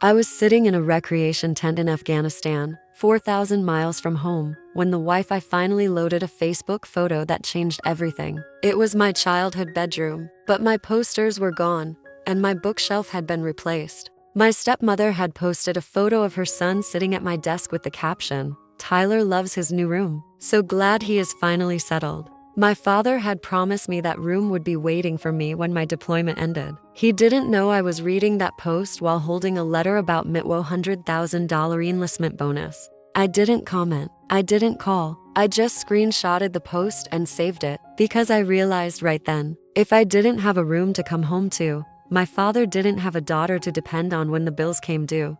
I was sitting in a recreation tent in Afghanistan, 4,000 miles from home, when the Wi-Fi finally loaded a Facebook photo that changed everything. It was my childhood bedroom, but my posters were gone, and my bookshelf had been replaced. My stepmother had posted a photo of her son sitting at my desk with the caption, "Tyler loves his new room. So glad he is finally settled." My father had promised me that room would be waiting for me when my deployment ended. He didn't know I was reading that post while holding a letter about my $100,000 enlistment bonus. I didn't comment. I didn't call. I just screenshotted the post and saved it, because I realized right then, if I didn't have a room to come home to, my father didn't have a daughter to depend on when the bills came due.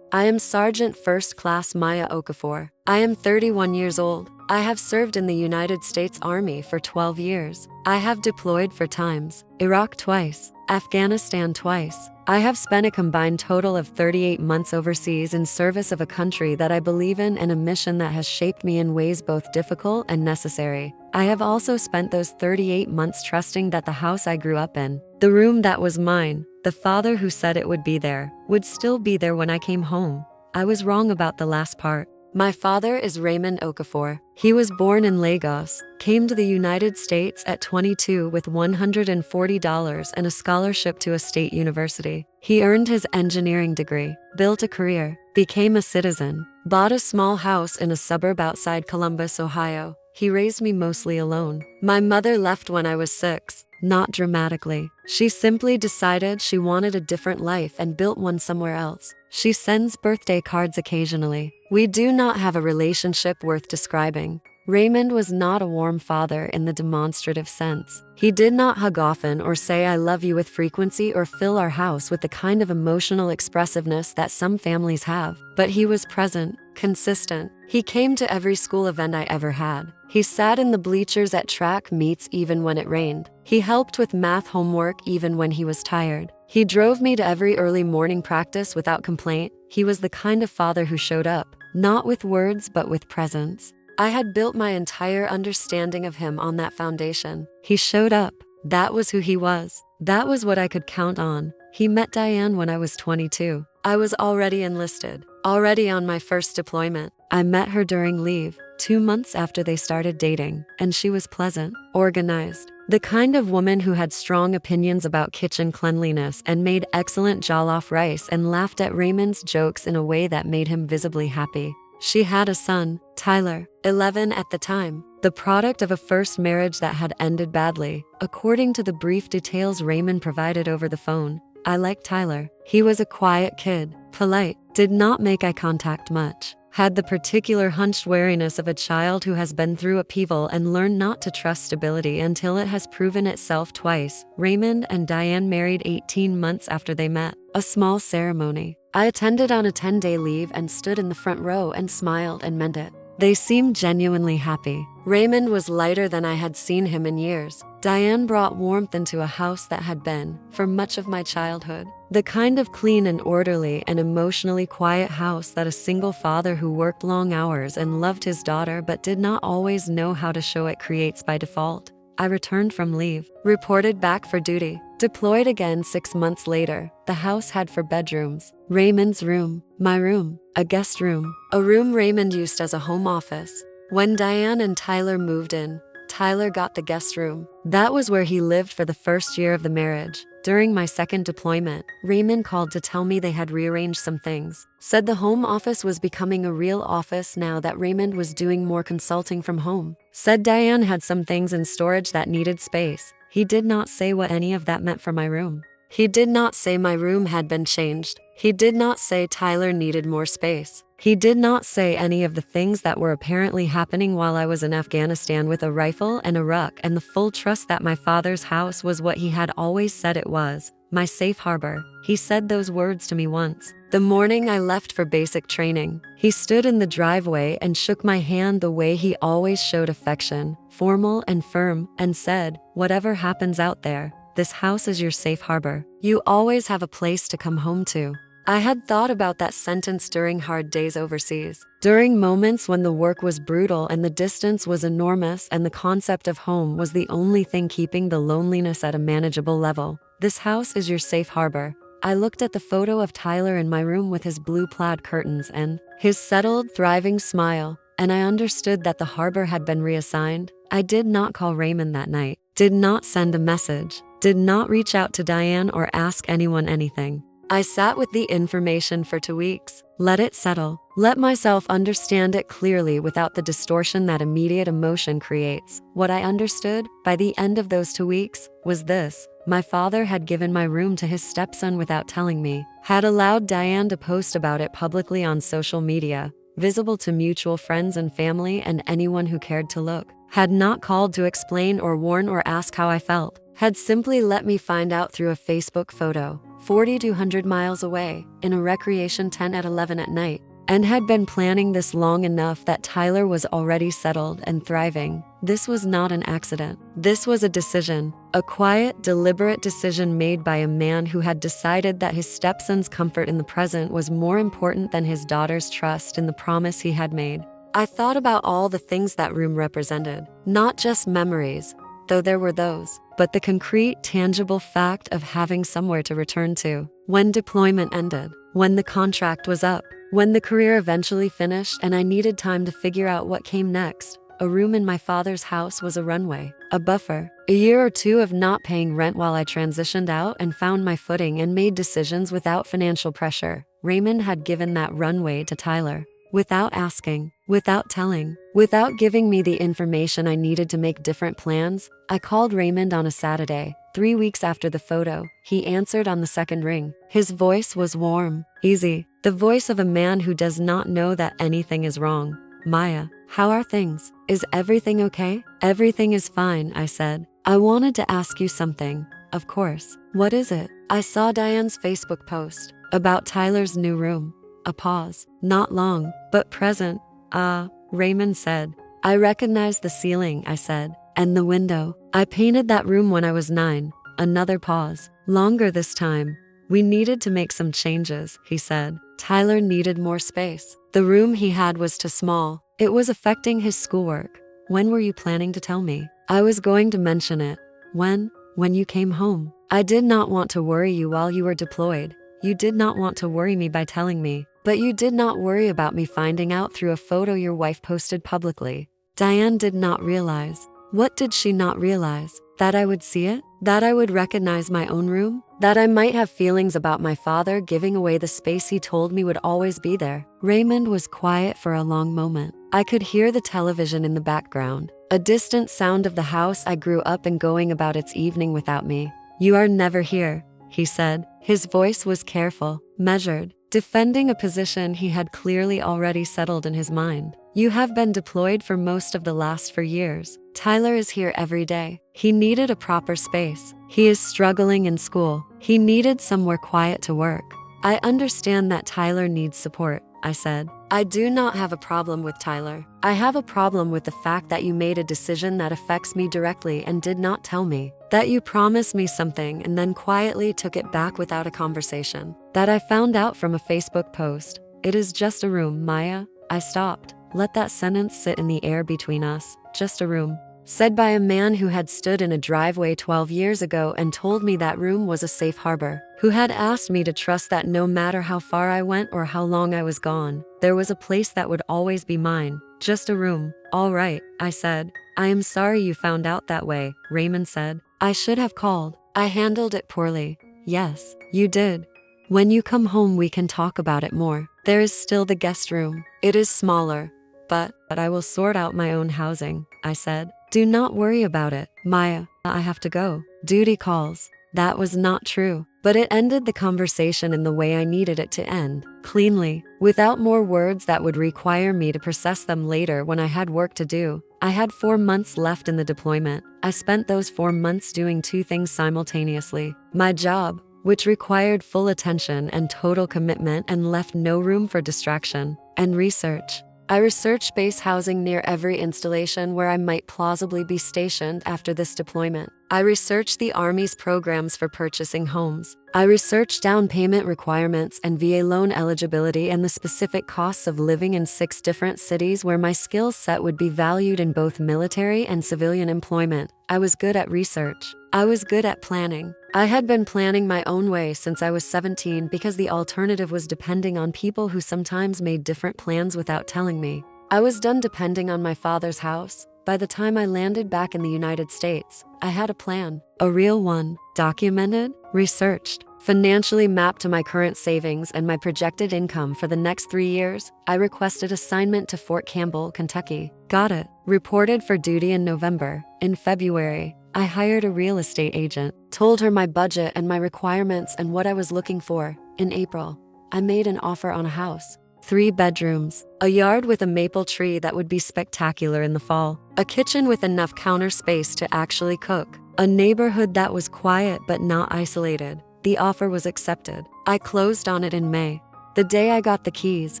I am Sergeant First Class Maya Okafor. I am 31 years old. I have served in the United States Army for 12 years. I have deployed 4 times, Iraq twice, Afghanistan twice. I have spent a combined total of 38 months overseas in service of a country that I believe in and a mission that has shaped me in ways both difficult and necessary. I have also spent those 38 months trusting that the house I grew up in, the room that was mine, the father who said it would be there, would still be there when I came home. I was wrong about the last part. My father is Raymond Okafor. He was born in Lagos, came to the United States at 22 with $140 and a scholarship to a state university. He earned his engineering degree, built a career, became a citizen, bought a small house in a suburb outside Columbus, Ohio. He raised me mostly alone. My mother left when I was 6, not dramatically. She simply decided she wanted a different life and built one somewhere else. She sends birthday cards occasionally. We do not have a relationship worth describing. Raymond was not a warm father in the demonstrative sense. He did not hug often or say "I love you" with frequency or fill our house with the kind of emotional expressiveness that some families have. But he was present, consistent. He came to every school event I ever had. He sat in the bleachers at track meets even when it rained. He helped with math homework even when he was tired. He drove me to every early morning practice without complaint. He was the kind of father who showed up, not with words but with presence. I had built my entire understanding of him on that foundation. He showed up. That was who he was. That was what I could count on. He met Diane when I was 22. I was already enlisted, already on my first deployment. I met her during leave, 2 months after they started dating, and she was pleasant, organized, the kind of woman who had strong opinions about kitchen cleanliness and made excellent jollof rice and laughed at Raymond's jokes in a way that made him visibly happy. She had a son, Tyler, 11 at the time, the product of a first marriage that had ended badly, according to the brief details Raymond provided over the phone. I liked Tyler. He was a quiet kid, polite, did not make eye contact much, had the particular hunched wariness of a child who has been through upheaval and learned not to trust stability until it has proven itself twice. Raymond and Diane married 18 months after they met. A small ceremony. I attended on a 10-day leave and stood in the front row and smiled and meant it. They seemed genuinely happy. Raymond was lighter than I had seen him in years. Diane brought warmth into a house that had been, for much of my childhood, the kind of clean and orderly and emotionally quiet house that a single father who worked long hours and loved his daughter but did not always know how to show it creates by default. I returned from leave, reported back for duty, deployed again 6 months later. The house had 4 bedrooms. Raymond's room, my room, a guest room, a room Raymond used as a home office. When Diane and Tyler moved in, Tyler got the guest room. That was where he lived for the first year of the marriage. During my second deployment, Raymond called to tell me they had rearranged some things. Said the home office was becoming a real office now that Raymond was doing more consulting from home. Said Diane had some things in storage that needed space. He did not say what any of that meant for my room. He did not say my room had been changed. He did not say Tyler needed more space. He did not say any of the things that were apparently happening while I was in Afghanistan with a rifle and a ruck and the full trust that my father's house was what he had always said it was, my safe harbor. He said those words to me once. The morning I left for basic training, he stood in the driveway and shook my hand the way he always showed affection, formal and firm, and said, "Whatever happens out there, this house is your safe harbor. You always have a place to come home to." I had thought about that sentence during hard days overseas, during moments when the work was brutal and the distance was enormous and the concept of home was the only thing keeping the loneliness at a manageable level. This house is your safe harbor. I looked at the photo of Tyler in my room with his blue plaid curtains and his settled, thriving smile, and I understood that the harbor had been reassigned. I did not call Raymond that night, did not send a message, did not reach out to Diane or ask anyone anything. I sat with the information for 2 weeks, let it settle, let myself understand it clearly without the distortion that immediate emotion creates. What I understood by the end of those 2 weeks was this: my father had given my room to his stepson without telling me, had allowed Diane to post about it publicly on social media, visible to mutual friends and family and anyone who cared to look, had not called to explain or warn or ask how I felt, had simply let me find out through a Facebook photo, 40 to 100 miles away, in a recreation tent at 11 at night, and had been planning this long enough that Tyler was already settled and thriving. This was not an accident. This was a decision, a quiet, deliberate decision made by a man who had decided that his stepson's comfort in the present was more important than his daughter's trust in the promise he had made. I thought about all the things that room represented, not just memories, though there were those, but the concrete, tangible fact of having somewhere to return to. When deployment ended, when the contract was up, when the career eventually finished and I needed time to figure out what came next, a room in my father's house was a runway, a buffer, a year or two of not paying rent while I transitioned out and found my footing and made decisions without financial pressure. Raymond had given that runway to Tyler. Without asking, without telling, without giving me the information I needed to make different plans. I called Raymond on a Saturday, 3 weeks after the photo. He answered on the second ring. His voice was warm, easy, the voice of a man who does not know that anything is wrong. "Maya, how are things? Is everything okay?" "Everything is fine," I said. "I wanted to ask you something." "Of course." "What is it?" I saw Diane's Facebook post about Tyler's new room. A pause. "Not long, but present." "Ah," Raymond said. "I recognize the ceiling," I said, "and the window. I painted that room when I was 9. Another pause. "Longer this time." "We needed to make some changes," he said. "Tyler needed more space. The room he had was too small. It was affecting his schoolwork." "When were you planning to tell me?" "I was going to mention it." When you came home. I did not want to worry you while you were deployed. You did not want to worry me by telling me. But you did not worry about me finding out through a photo your wife posted publicly." Diane did not realize. What did she not realize? That I would see it? That I would recognize my own room? That I might have feelings about my father giving away the space he told me would always be there? Raymond was quiet for a long moment. I could hear the television in the background, a distant sound of the house I grew up in going about its evening without me. "You are never here," he said. His voice was careful, measured, defending a position he had clearly already settled in his mind. "You have been deployed for most of the last 4 years. Tyler is here every day. He needed a proper space. He is struggling in school. He needed somewhere quiet to work. I understand that Tyler needs support," I said. "I do not have a problem with Tyler. I have a problem with the fact that you made a decision that affects me directly and did not tell me. That you promised me something and then quietly took it back without a conversation. That I found out from a Facebook post. It is just a room, Maya." I stopped. Let that sentence sit in the air between us. Just a room. Said by a man who had stood in a driveway 12 years ago and told me that room was a safe harbor. Who had asked me to trust that no matter how far I went or how long I was gone, there was a place that would always be mine. Just a room. "All right," I said. "I am sorry you found out that way," Raymond said. "I should have called. I handled it poorly." "Yes, you did. When you come home we can talk about it more. There is still the guest room. It is smaller, but I will sort out my own housing," I said. "Do not worry about it, Maya. I have to go. Duty calls." That was not true, but it ended the conversation in the way I needed it to end, cleanly, without more words that would require me to process them later when I had work to do. I had 4 months left in the deployment. I spent those 4 months doing 2 things simultaneously. My job, which required full attention and total commitment and left no room for distraction, and research. I researched base housing near every installation where I might plausibly be stationed after this deployment. I researched the Army's programs for purchasing homes. I researched down payment requirements and VA loan eligibility and the specific costs of living in 6 different cities where my skill set would be valued in both military and civilian employment. I was good at research. I was good at planning. I had been planning my own way since I was 17 because the alternative was depending on people who sometimes made different plans without telling me. I was done depending on my father's house. By the time I landed back in the United States, I had a plan, a real one, documented, researched, financially mapped to my current savings and my projected income for the next 3 years. I requested assignment to Fort Campbell, Kentucky. Got it. Reported for duty in November. In February, I hired a real estate agent, told her my budget and my requirements and what I was looking for. In April, I made an offer on a house. 3 bedrooms, a yard with a maple tree that would be spectacular in the fall, a kitchen with enough counter space to actually cook, a neighborhood that was quiet but not isolated. The offer was accepted. I closed on it in May. The day I got the keys,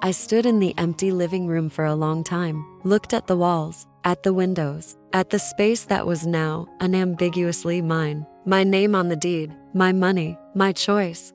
I stood in the empty living room for a long time, looked at the walls, at the windows, at the space that was now unambiguously mine. My name on the deed, my money, my choice.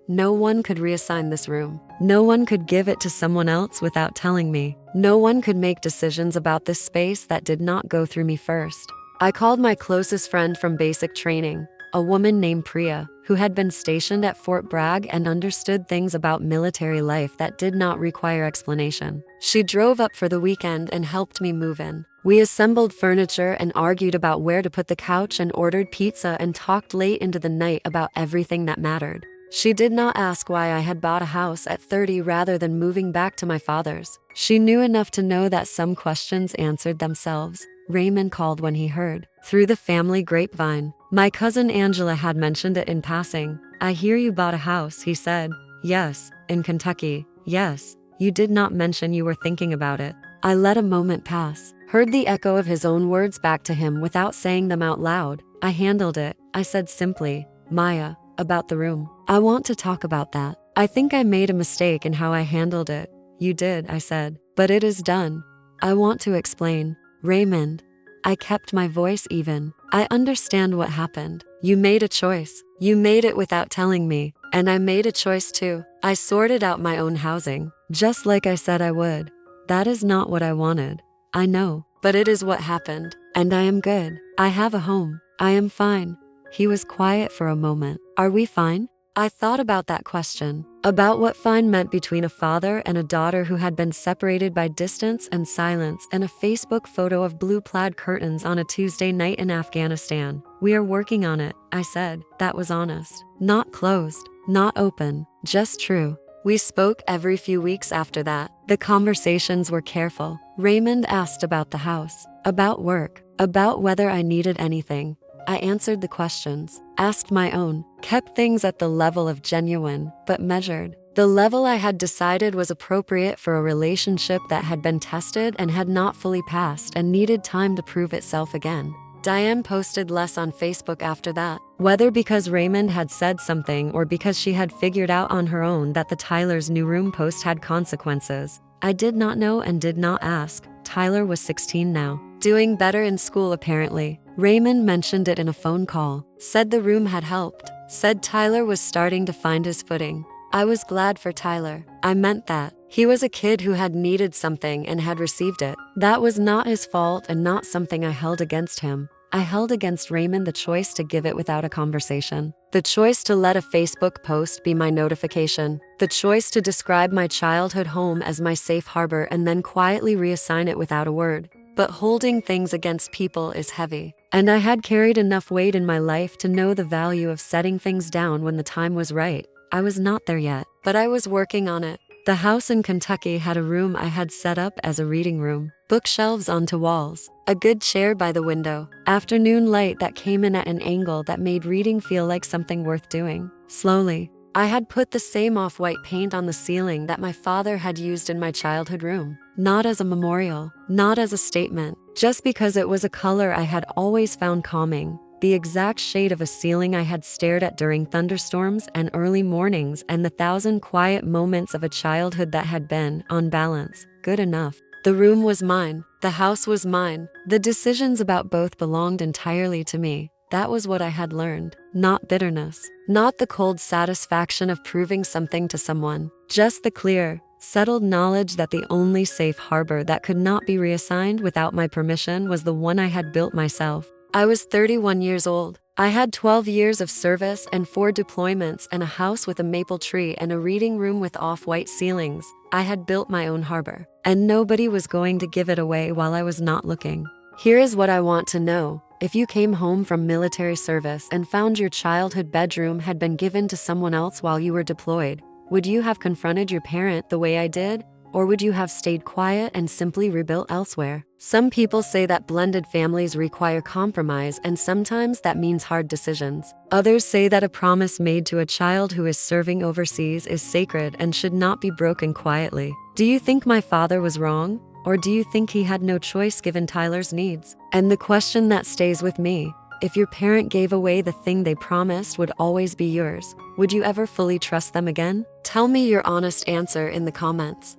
No one could reassign this room. No one could give it to someone else without telling me. No one could make decisions about this space that did not go through me first. I called my closest friend from basic training, a woman named Priya, who had been stationed at Fort Bragg and understood things about military life that did not require explanation. She drove up for the weekend and helped me move in. We assembled furniture and argued about where to put the couch and ordered pizza and talked late into the night about everything that mattered. She did not ask why I had bought a house at 30 rather than moving back to my father's. She knew enough to know that some questions answered themselves. Raymond called when he heard, through the family grapevine. My cousin Angela had mentioned it in passing. I hear you bought a house, he said. Yes, in Kentucky. Yes, you did not mention you were thinking about it. I let a moment pass, heard the echo of his own words back to him without saying them out loud. I handled it. I said simply, Maya, about the room. I want to talk about that. I think I made a mistake in how I handled it. You did, I said, but it is done. I want to explain. Raymond. I kept my voice even. I understand what happened. You made a choice. You made it without telling me. And I made a choice too. I sorted out my own housing, just like I said I would. That is not what I wanted. I know, but it is what happened. And I am good. I have a home. I am fine. He was quiet for a moment. Are we fine? I thought about that question, about what fine meant between a father and a daughter who had been separated by distance and silence and a Facebook photo of blue plaid curtains on a Tuesday night in Afghanistan. We are working on it, I said. That was honest. Not closed, not open, just true. We spoke every few weeks after that. The conversations were careful. Raymond asked about the house, about work, about whether I needed anything. I answered the questions, asked my own, kept things at the level of genuine, but measured. The level I had decided was appropriate for a relationship that had been tested and had not fully passed and needed time to prove itself again. Diane posted less on Facebook after that, whether because Raymond had said something or because she had figured out on her own that the Tyler's new room post had consequences. I did not know and did not ask. Tyler was 16 now, doing better in school apparently. Raymond mentioned it in a phone call, said the room had helped, said Tyler was starting to find his footing. I was glad for Tyler. I meant that. He was a kid who had needed something and had received it. That was not his fault and not something I held against him. I held against Raymond the choice to give it without a conversation. The choice to let a Facebook post be my notification. The choice to describe my childhood home as my safe harbor and then quietly reassign it without a word. But holding things against people is heavy. And I had carried enough weight in my life to know the value of setting things down when the time was right. I was not there yet, but I was working on it. The house in Kentucky had a room I had set up as a reading room, bookshelves onto walls, a good chair by the window, afternoon light that came in at an angle that made reading feel like something worth doing. Slowly, I had put the same off-white paint on the ceiling that my father had used in my childhood room. Not as a memorial, not as a statement, just because it was a color I had always found calming. The exact shade of a ceiling I had stared at during thunderstorms and early mornings and the 1,000 quiet moments of a childhood that had been, on balance, good enough. The room was mine. The house was mine. The decisions about both belonged entirely to me. That was what I had learned. Not bitterness. Not the cold satisfaction of proving something to someone. Just the clear, settled knowledge that the only safe harbor that could not be reassigned without my permission was the one I had built myself. I was 31 years old. I had 12 years of service and 4 deployments and a house with a maple tree and a reading room with off-white ceilings. I had built my own harbor, and nobody was going to give it away while I was not looking. Here is what I want to know. If you came home from military service and found your childhood bedroom had been given to someone else while you were deployed, would you have confronted your parent the way I did? Or would you have stayed quiet and simply rebuilt elsewhere? Some people say that blended families require compromise, and sometimes that means hard decisions. Others say that a promise made to a child who is serving overseas is sacred and should not be broken quietly. Do you think my father was wrong? Or do you think he had no choice given Tyler's needs? And the question that stays with me, if your parent gave away the thing they promised would always be yours, would you ever fully trust them again? Tell me your honest answer in the comments.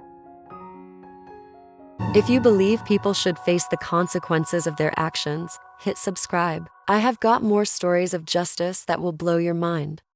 If you believe people should face the consequences of their actions, hit subscribe. I have got more stories of justice that will blow your mind.